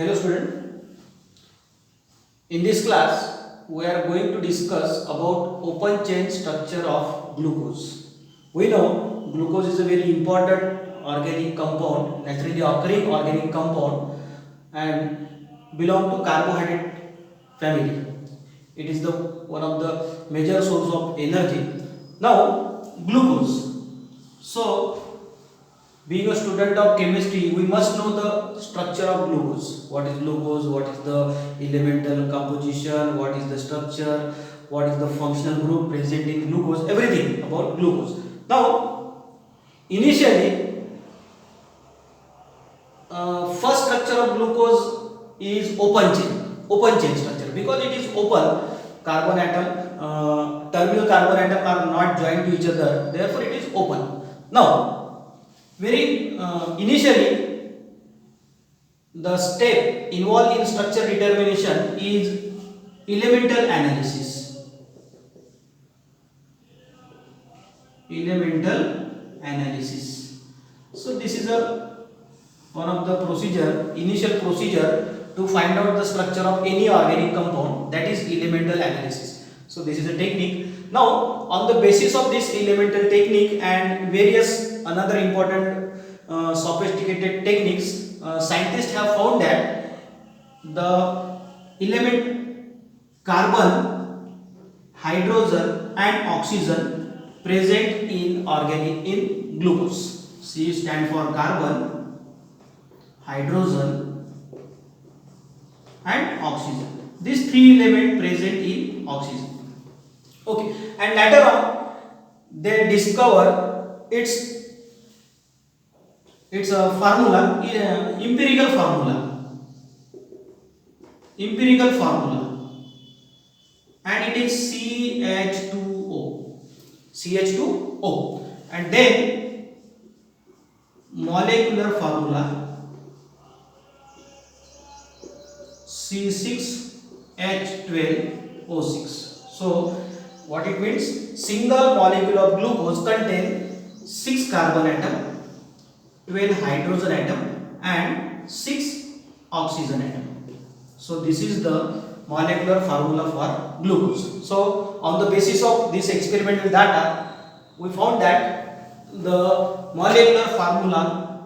Hello student, in this class we are going to discuss about open chain structure of glucose. We know glucose is a very important organic compound, naturally occurring organic compound and belong to carbohydrate family. It is the one of the major source of energy. Now glucose. So being a student of chemistry, we must know the structure of glucose. What is glucose? What is the elemental composition? What is the structure? What is the functional group present in glucose? Everything about glucose. Now, initially, first structure of glucose is open chain structure because it is open. Carbon atom, terminal carbon atom are not joined to each other. Therefore, it is open. Now, very initially the step involved in structure determination is elemental analysis. So this is one of the initial procedure to find out the structure of any organic compound, that is elemental analysis. So this is a technique. Now on the basis of this elemental technique and various another important sophisticated techniques, scientists have found that the element carbon, hydrogen and oxygen present in glucose. C stand for carbon, hydrogen and oxygen. These three elements present in oxygen. Okay, and later on they discover its a formula, empirical formula, and it is CH2O, and then molecular formula C6H12O6. So what it means, single molecule of glucose contain 6 carbon atom, 12 hydrogen atom and 6 oxygen atom. So this is the molecular formula for glucose. So on the basis of this experimental data, we found that the molecular formula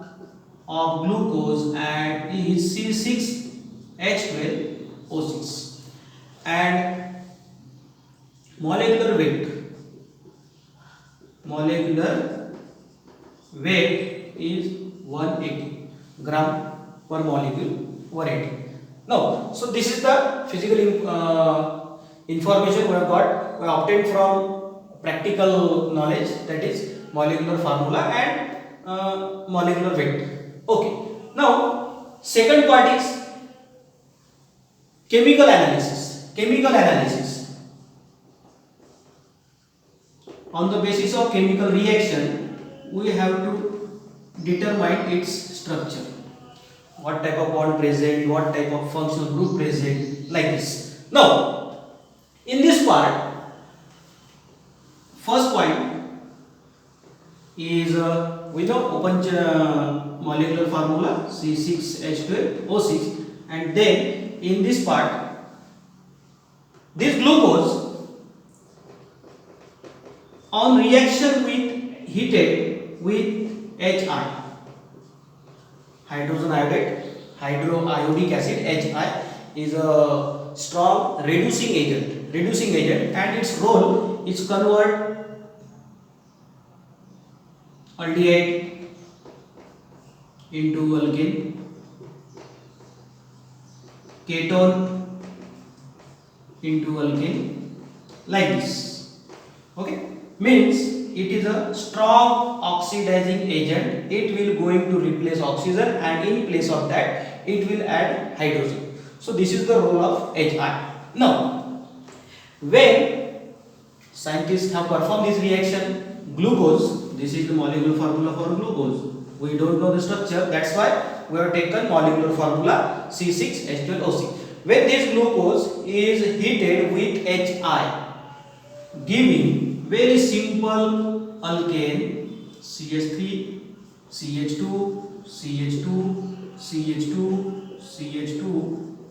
of glucose is C6H12O6 and molecular weight is 180 gram per molecule, 180. Now, so this is the physical information we have got, we obtained from practical knowledge, that is molecular formula and molecular weight. Okay. Now, second part is chemical analysis. On the basis of chemical reaction, we have to determine its structure. What type of bond present, what type of functional group present, like this. Now, in this part, first point is we know open molecular formula C6H12O6, and then in this part, this glucose on reaction with heated with HI, hydrogen iodide, hydroiodic acid, HI is a strong reducing agent, and its role is convert aldehyde into alkane, ketone into alkane, like this. Okay, means it is a strong oxidizing agent. It will going to replace oxygen and in place of that it will add hydrogen. So this is the role of HI. Now, when scientists have performed this reaction, glucose, this is the molecular formula for glucose. We don't know the structure, that's why we have taken molecular formula C6H12O6. When this glucose is heated with HI, giving very simple alkane CH3, CH2, CH2, CH2, CH2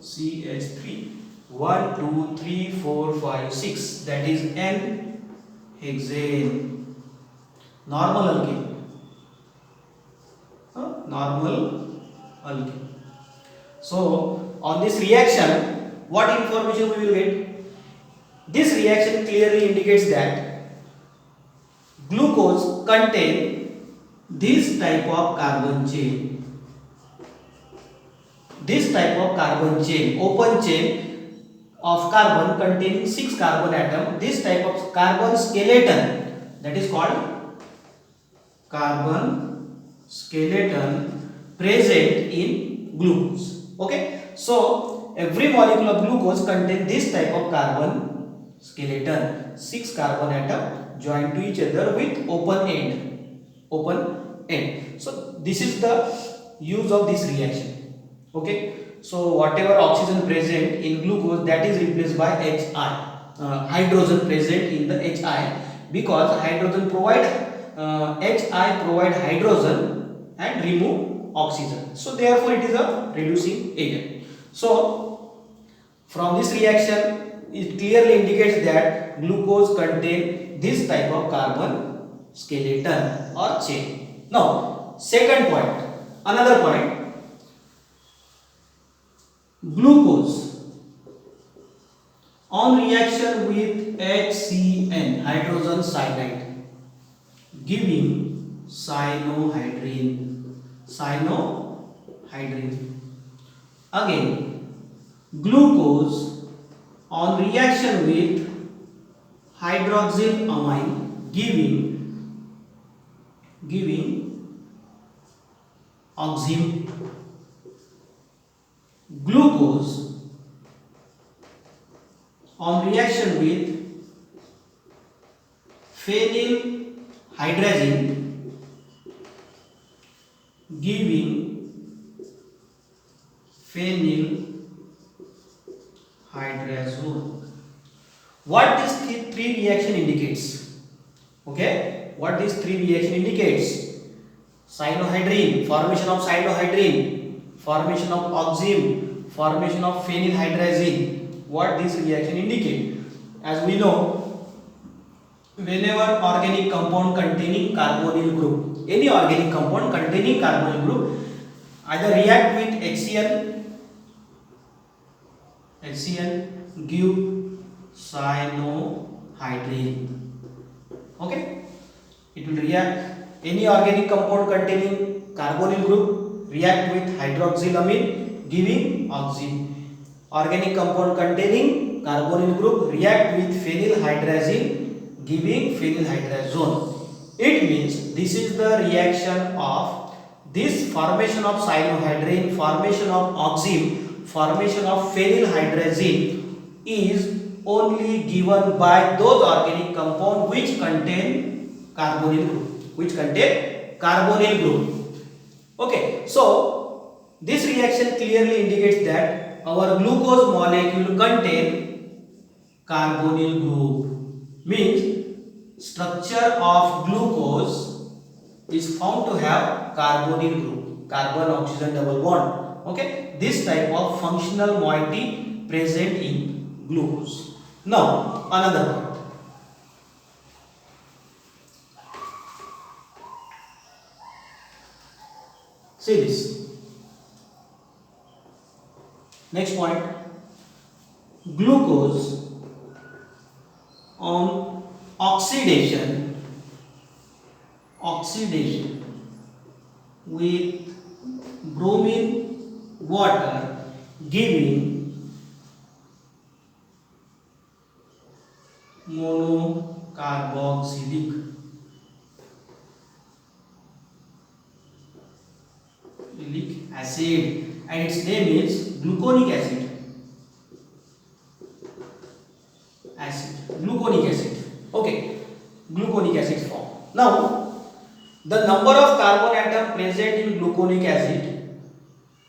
CH3, 1 2 3 4 5 6, that is N hexane, normal alkane, normal alkane. So on this reaction, what information we will get? This reaction clearly indicates that glucose contain this type of carbon chain. This type of carbon chain, open chain of carbon containing 6 carbon atom. This type of carbon skeleton, that is called carbon skeleton, present in glucose. Okay, so every molecule of glucose contains this type of carbon skeleton, 6 carbon atom joined to each other with open end. So this is the use of this reaction. Okay, so whatever oxygen present in glucose, that is replaced by Hi, hydrogen present in the Hi, because hydrogen provide Hi provide hydrogen and remove oxygen, so therefore it is a reducing agent. So from this reaction, it clearly indicates that glucose contain this type of carbon skeleton or chain. Now second point, another point, glucose on reaction with HCN, hydrogen cyanide, giving cyanohydrine. Again, glucose on reaction with hydroxylamine, giving oxime. Glucose on reaction with phenylhydrazine, giving phenylhydrazone. What these three reaction indicates? Okay, what these three reaction indicates? Cyanohydrine, formation of cyanohydrine, formation of oxime, formation of phenylhydrazine. What this reaction indicate? As we know, whenever organic compound containing carbonyl group, any organic compound containing carbonyl group either react with HCl give cyanohydrine. Okay, it will react, any organic compound containing carbonyl group react with hydroxylamine giving oxime. Organic compound containing carbonyl group react with phenylhydrazine giving phenylhydrazone. It means this is the reaction of this formation of cyanohydrine, formation of oxime, formation of phenylhydrazine is only given by those organic compound which contain carbonyl group. Okay, so this reaction clearly indicates that our glucose molecule contain carbonyl group, means structure of glucose is found to have carbonyl group, carbon oxygen double bond. Okay, this type of functional moiety present in glucose. Now another point, see this. Next point, glucose on oxidation with bromine water giving monocarboxylic acid, and its name is gluconic acid. Okay, gluconic acid form. Now the number of carbon atom present in gluconic acid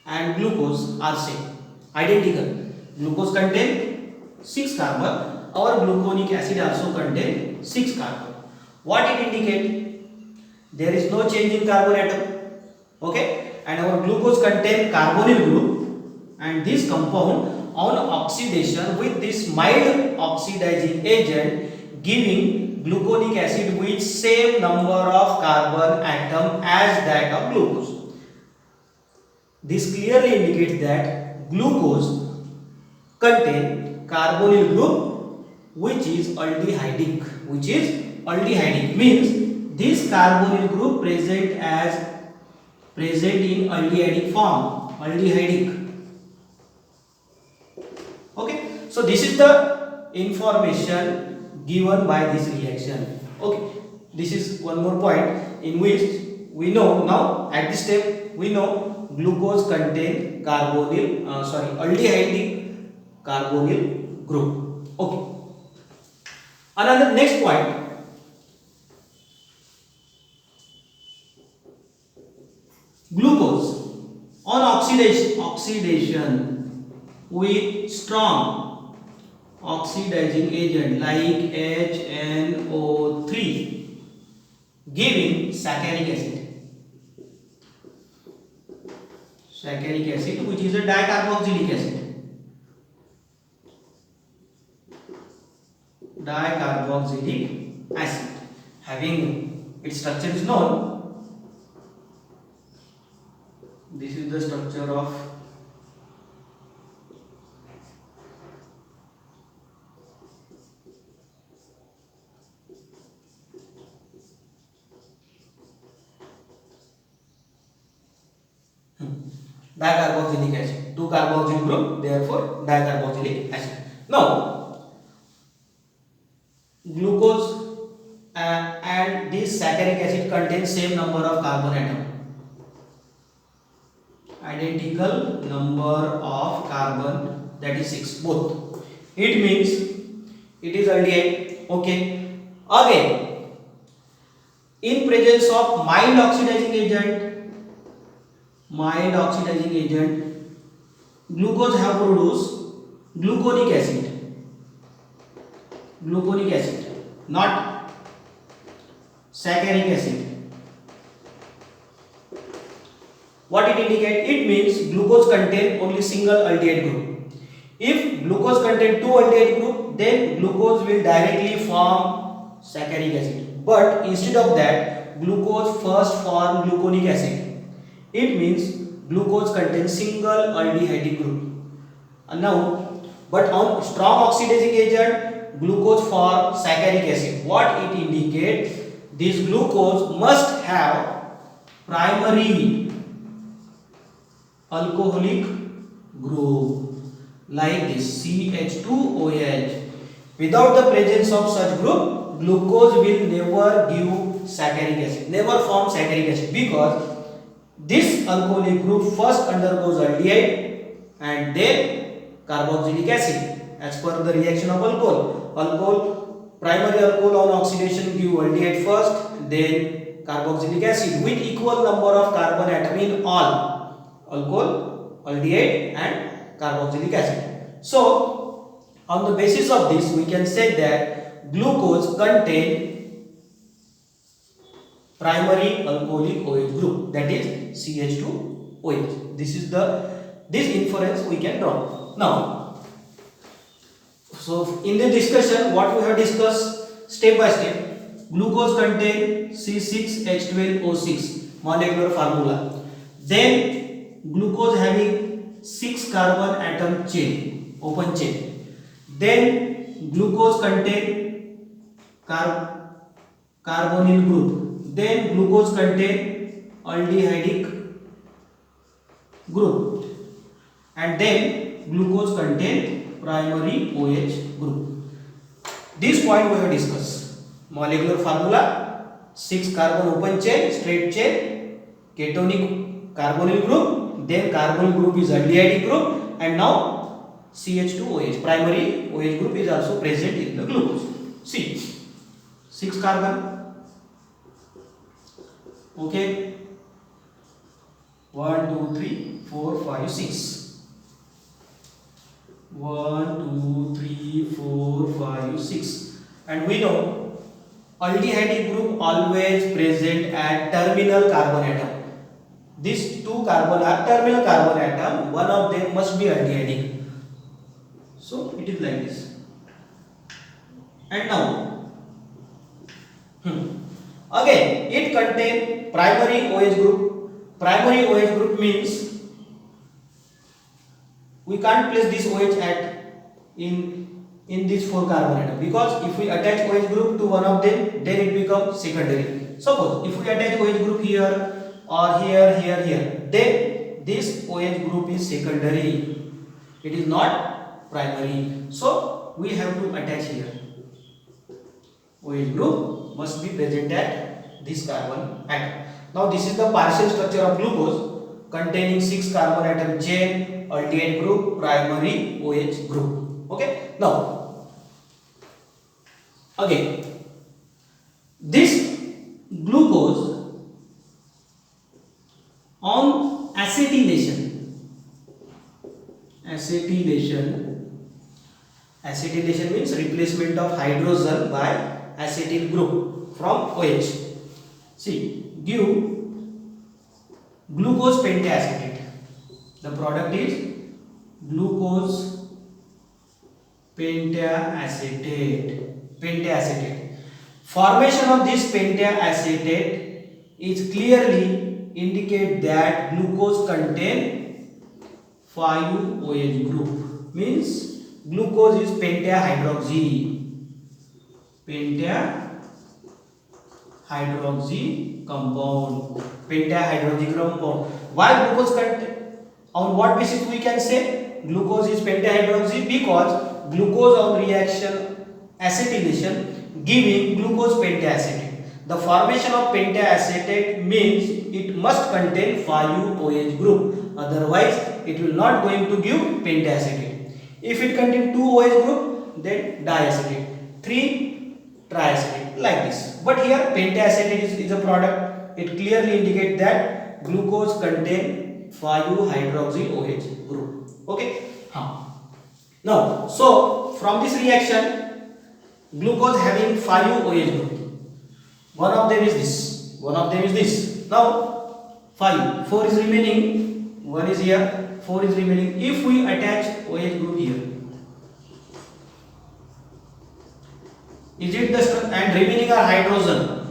and glucose are same, identical. Glucose contain 6 carbon, our gluconic acid also contain 6 carbon. What it indicate? There is no change in carbon atom. Okay, and our glucose contain carbonyl group and this compound on oxidation with this mild oxidizing agent giving gluconic acid with same number of carbon atom as that of glucose. This clearly indicates that glucose contain carbonyl group which is aldehydic, means this carbonyl group present in aldehydic form, okay. So this is the information given by this reaction, okay. This is one more point in which we know now at this step we know glucose contain aldehydic carbonyl group, okay. Another next point, glucose on oxidation with strong oxidizing agent like HNO3 giving saccharic acid which is a dicarboxylic acid having its structure is known. This is the structure of dicarboxylic acid, 2 carboxyl group, therefore dicarboxylic acid. Now glucose and this saccharic acid contain same number of carbon atom, identical number of carbon, that is 6 both. It means it is aldehyde, okay. Again, in presence of mild oxidizing agent, glucose have produced gluconic acid, not saccharic acid. What it indicates? It means glucose contain only single aldehyde group. If glucose contain 2 aldehyde group, then glucose will directly form saccharic acid. But instead of that, glucose first form gluconic acid. It means glucose contains single aldehydic group. But on strong oxidizing agent, glucose form saccharic acid. What it indicates? This glucose must have primary alcoholic group like this CH2OH. Without the presence of such group, glucose will never give saccharic acid, never form saccharic acid, because this alcoholic group first undergoes aldehyde and then carboxylic acid. As per the reaction of primary alcohol on oxidation give aldehyde first, then carboxylic acid with equal number of carbon atom in all alcohol, aldehyde and carboxylic acid. So on the basis of this we can say that glucose contain primary alcoholic OH group, that is CH2OH. This inference we can draw. Now, so in the discussion what we have discussed step by step, glucose contain C6H12O6 molecular formula. Then glucose having 6 carbon atom chain, open chain. Then glucose contain carbonyl group. Then glucose contain aldehydic group, and then glucose contain primary OH group. This point we have discussed. Molecular formula: 6 carbon open chain, straight chain, ketonic carbonyl group, then carbonyl group is aldehydic group, and now CH2OH, primary OH group is also present in the glucose. See, 6 carbon. Okay, 1 2 3 4 5 6. 1 2 3 4 5 6, and we know aldehydic group always present at terminal carbon atom. these two carbon are terminal carbon atom, one of them must be aldehydic. So it is like this. And now again it contains primary OH group. Primary OH group means we can't place this OH at in this 4 carbon atom, because if we attach OH group to one of them, then it becomes secondary. Suppose if we attach OH group here or here, then this OH group is secondary. It is not primary. So we have to attach here. OH group must be present at this carbon atom. Now this is the partial structure of glucose, containing 6 carbon atom chain, aldehyde group, primary OH group. Okay. Now again, this glucose on acetylation means replacement of hydrogen by acetyl group from OH. See, give glucose pentacetate. The product is glucose pentacetate. Formation of this pentacetate is clearly indicate that glucose contain 5 OH group. Means glucose is pentahydroxy compound. Why glucose contain? On what basis we can say glucose is pentahydroxy? Because glucose on reaction acetylation giving glucose pentacetate. The formation of pentacetate means it must contain 5 OH group, otherwise it will not going to give pentacetate. If it contains 2 OH group, then diacetate, 3 triacetate, like this. But here pentacetate is a product. It clearly indicates that glucose contain 5 hydroxy OH group. Okay. Now, so from this reaction, glucose having 5 OH group. One of them is this. One of them is this. Now 5, 4 is remaining. 1 is here. 4 is remaining. If we attach OH group here, is it the and remaining are hydrogen?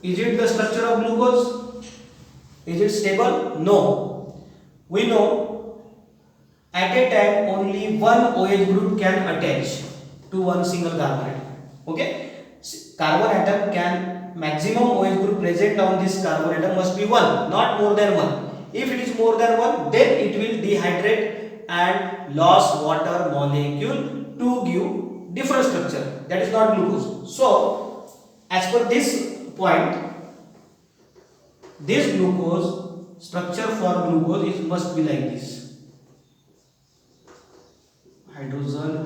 Is it the structure of glucose? Is it stable? No. We know at a time only one OH group can attach to one single carbon atom. Okay. Carbon atom can maximum OH group present on this carbon atom must be 1, not more than 1. If it is more than 1, then it will dehydrate and lose water molecule to give different structure. That is not glucose. So as per this point, this glucose structure for glucose is must be like this. Hydrogen.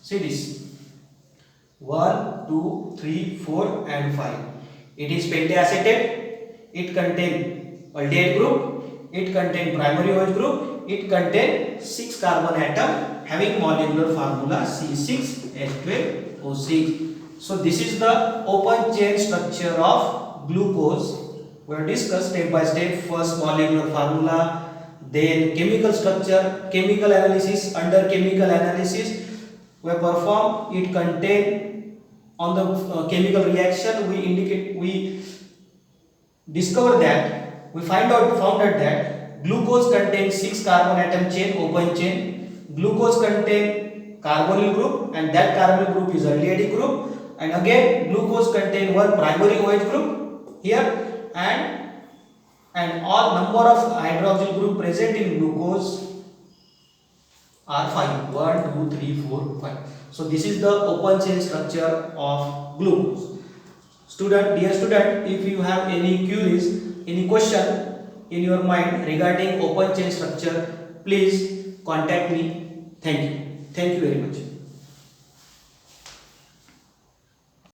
See this. 1, 2, 3, 4 and 5. It is pentacetate. It contains aldehyde group. It contains primary OH group. It contains 6 carbon atom having molecular formula C6H12O6. So this is the open chain structure of glucose. We have discussed step by step. First molecular formula, then chemical structure, chemical analysis. Under chemical analysis we perform, it contain on the chemical reaction, we discover that, we found out that glucose contains 6 carbon atom chain, open chain. Glucose contains carbonyl group, and that carbonyl group is aldehyde group. And again glucose contains 1 primary OH group here, and all number of hydroxyl group present in glucose are 5. 1, 2, 3, 4, 5. So this is the open chain structure of glucose. Dear student, if you have any queries, any question in your mind regarding open chain structure, please contact me. Thank you very much.